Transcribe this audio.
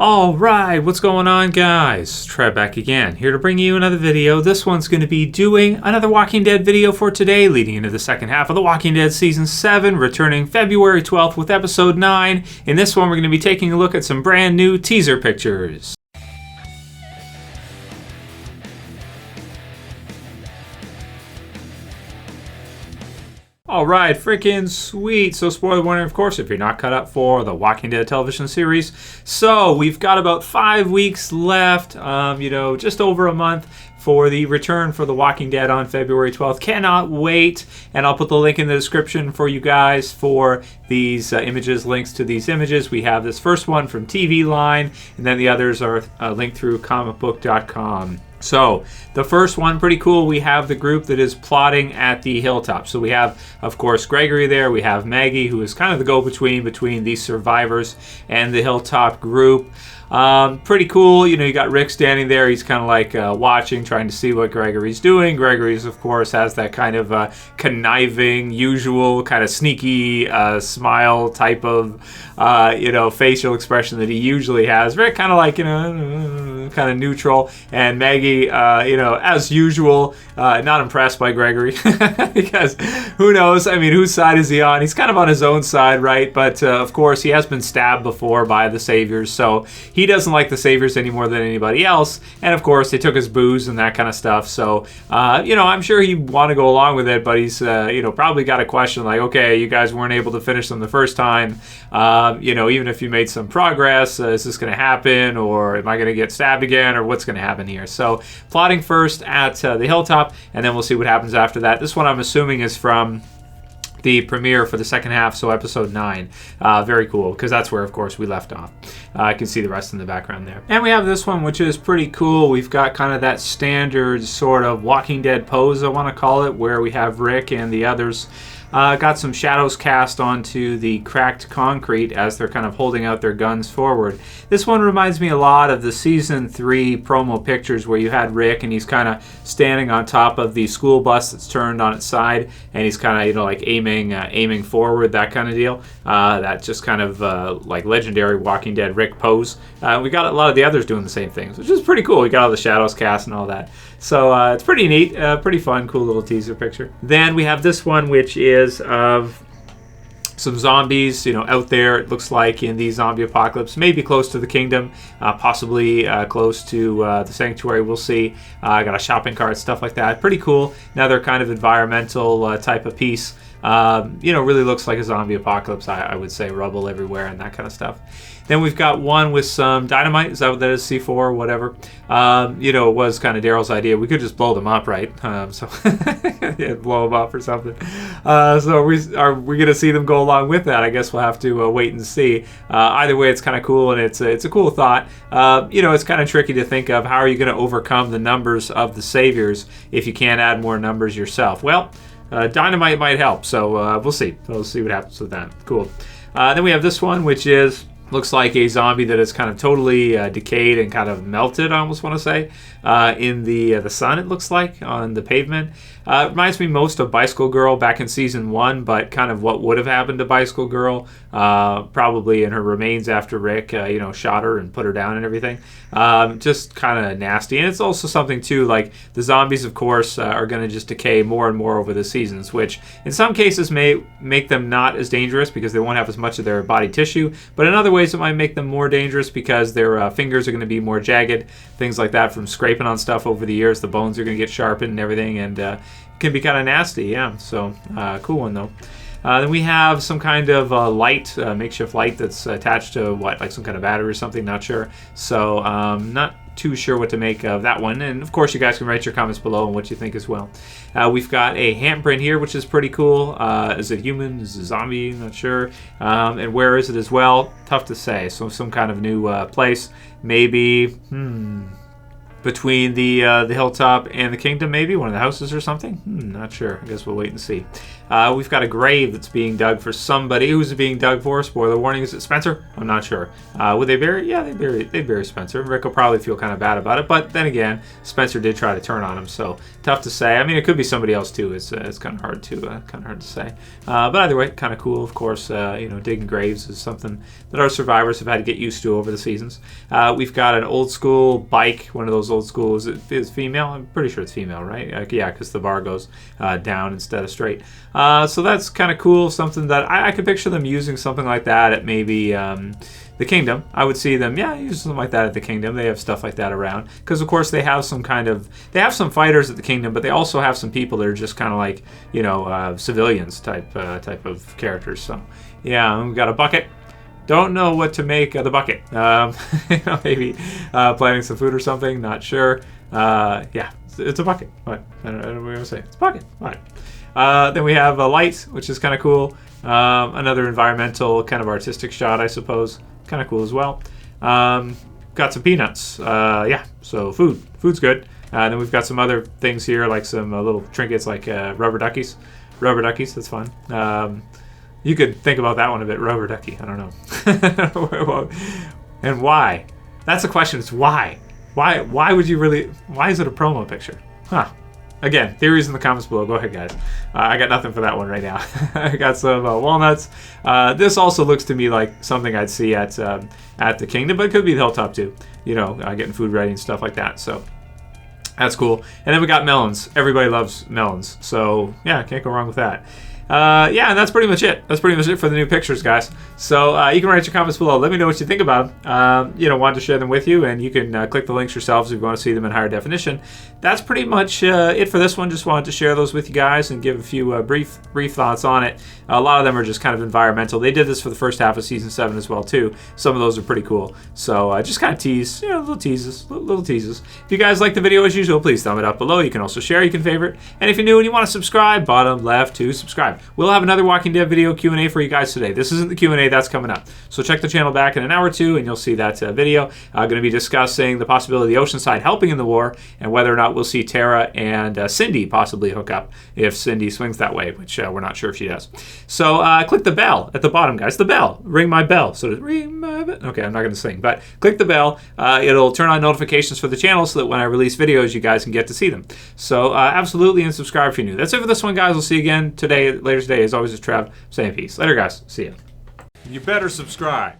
All right, what's going on, guys? Trev back again, here to bring you another video. This one's going to be doing another Walking Dead video for today, leading into the second half of The Walking Dead Season 7, returning February 12th with Episode 9. In this one, we're going to be taking a look at some brand new teaser pictures. Alright, freaking sweet. So spoiler warning, of course, if you're not caught up for the Walking Dead television series. So we've got about 5 weeks left, just over a month for the return for The Walking Dead on February 12th. Cannot wait. And I'll put the link in the description for you guys for these images, links to these images. We have this first one from TV Line, and then the others are linked through comicbook.com. So, the first one, pretty cool. We have the group that is plotting at the hilltop. So we have, of course, Gregory there. We have Maggie, who is kind of the go-between between these survivors and the hilltop group. Pretty cool. You got Rick standing there. He's kind of like watching, trying to see what Gregory's doing. Gregory's, of course, has that kind of conniving, usual, kind of sneaky smile type of, facial expression that he usually has. Rick kind of like, kind of neutral. And Maggie, as usual, not impressed by Gregory. Because who knows? I mean, whose side is he on? He's kind of on his own side, right? But, of course, he has been stabbed before by the Saviors. So he doesn't like the Saviors any more than anybody else. And, of course, they took his booze and that kind of stuff. So, I'm sure he'd want to go along with it. But he's, probably got a question like, okay, you guys weren't able to finish them the first time. Even if you made some progress, is this going to happen? Or am I going to get stabbed again? Or what's going to happen here? So plotting first at the hilltop, and then we'll see what happens after that. This one I'm assuming is from the premiere for the second half, so episode 9. Very cool, because that's where, of course, we left off. I can see the rest in the background there. And we have this one, which is pretty cool. We've got kind of that standard sort of Walking Dead pose, I want to call it, where we have Rick and the others. Got some shadows cast onto the cracked concrete as they're kind of holding out their guns forward. This one reminds me a lot of the Season 3 promo pictures where you had Rick and he's kind of standing on top of the school bus that's turned on its side, and he's kind of, like aiming forward, that kind of deal. That just kind of like legendary Walking Dead Rick pose. We got a lot of the others doing the same things, which is pretty cool. We got all the shadows cast and all that. So it's pretty neat, pretty fun, cool little teaser picture. Then we have this one, which is of some zombies, out there, it looks like, in the zombie apocalypse. Maybe close to the kingdom, possibly close to the sanctuary, we'll see. Got a shopping cart, stuff like that. Pretty cool. Another kind of environmental type of piece. Really looks like a zombie apocalypse, I would say. Rubble everywhere and that kind of stuff. Then we've got one with some dynamite. Is that what that is? C4 or whatever. It was kind of Daryl's idea. We could just blow them up, right? Yeah, blow them up or something. So are we going to see them go along with that? I guess we'll have to wait and see. Either way, it's kind of cool, and it's a cool thought. It's kind of tricky to think of. How are you going to overcome the numbers of the Saviors if you can't add more numbers yourself? Well, dynamite might help, so we'll see. We'll see what happens with that. Cool. Then we have this one, which looks like a zombie that is kind of totally decayed and kind of melted, I almost want to say, in the sun, it looks like, on the pavement. Reminds me most of Bicycle Girl back in Season 1, but kind of what would have happened to Bicycle Girl, probably in her remains after Rick, shot her and put her down and everything. Just kind of nasty. And it's also something, too, like the zombies, of course, are going to just decay more and more over the seasons, which in some cases may make them not as dangerous because they won't have as much of their body tissue, but in other ways it might make them more dangerous because their fingers are going to be more jagged, things like that from scraping on stuff over the years. The bones are going to get sharpened and everything, and it can be kind of nasty, yeah. So, cool one, though. Then we have some kind of light, makeshift light that's attached to like some kind of battery or something, not sure. So, not too sure what to make of that one. And, of course, you guys can write your comments below on what you think as well. We've got a handprint here, which is pretty cool. Is it human? Is it zombie? Not sure. And where is it as well? Tough to say. So, some kind of new place. Maybe, between the hilltop and the kingdom, maybe one of the houses or something. Not sure. I guess we'll wait and see. We've got a grave that's being dug for somebody. Who's it being dug for? Spoiler warning, is it Spencer? I'm not sure. Would they bury? Yeah, they bury Spencer. Rick will probably feel kind of bad about it, but then again, Spencer did try to turn on him, so tough to say. I mean, it could be somebody else too. It's kind of hard to say. But either way, kind of cool. Of course, digging graves is something that our survivors have had to get used to over the seasons. We've got an old school bike. One of those old schools is female. I'm pretty sure it's female, right? Yeah, because the bar goes down instead of straight. So that's kind of cool. Something that I could picture them using something like that at maybe the Kingdom. I would see them, use something like that at the Kingdom. They have stuff like that around because, of course, they have some some fighters at the Kingdom, but they also have some people that are just kind of like civilians type of characters. So yeah, we've got a bucket. Don't know what to make of the bucket. Maybe planting some food or something. Not sure. It's a bucket. What? I don't know what I'm gonna say. It's a bucket. All right. Then we have a light, which is kind of cool. Another environmental kind of artistic shot, I suppose. Kind of cool as well. Got some peanuts. So food. Food's good. Then we've got some other things here, like some little trinkets, like rubber duckies. Rubber duckies. That's fun. You could think about that one a bit. Rubber ducky. I don't know. And why? That's the question. It's why. Why would you really? Why is it a promo picture? Huh. Again, theories in the comments below. Go ahead, guys. I got nothing for that one right now. I got some walnuts. This also looks to me like something I'd see at the Kingdom, but it could be the Hilltop too. Getting food ready and stuff like that. So that's cool. And then we got melons. Everybody loves melons. So yeah, can't go wrong with that. And that's pretty much it. That's pretty much it for the new pictures, guys. So you can write your comments below. Let me know what you think about them. Wanted to share them with you, and you can click the links yourselves if you want to see them in higher definition. That's pretty much it for this one. Just wanted to share those with you guys and give a few brief thoughts on it. A lot of them are just kind of environmental. They did this for the first half of Season 7 as well, too. Some of those are pretty cool. So just kind of tease, little teases. If you guys like the video as usual, please thumb it up below. You can also share, you can favorite. And if you're new and you want to subscribe, bottom left to subscribe. We'll have another Walking Dead video Q&A for you guys today. This isn't the Q&A, that's coming up. So check the channel back in an hour or two and you'll see that video. Going to be discussing the possibility of the Oceanside helping in the war and whether or not we'll see Tara and Cindy possibly hook up if Cindy swings that way, which we're not sure if she does. So click the bell at the bottom, guys. The bell. Ring my bell. So ring my bell. Okay, I'm not going to sing, but click the bell. It'll turn on notifications for the channel so that when I release videos, you guys can get to see them. So absolutely, and subscribe if you're new. That's it for this one, guys. We'll see you again later today. As always, it's Trev saying peace. Later, guys. See ya. You better subscribe.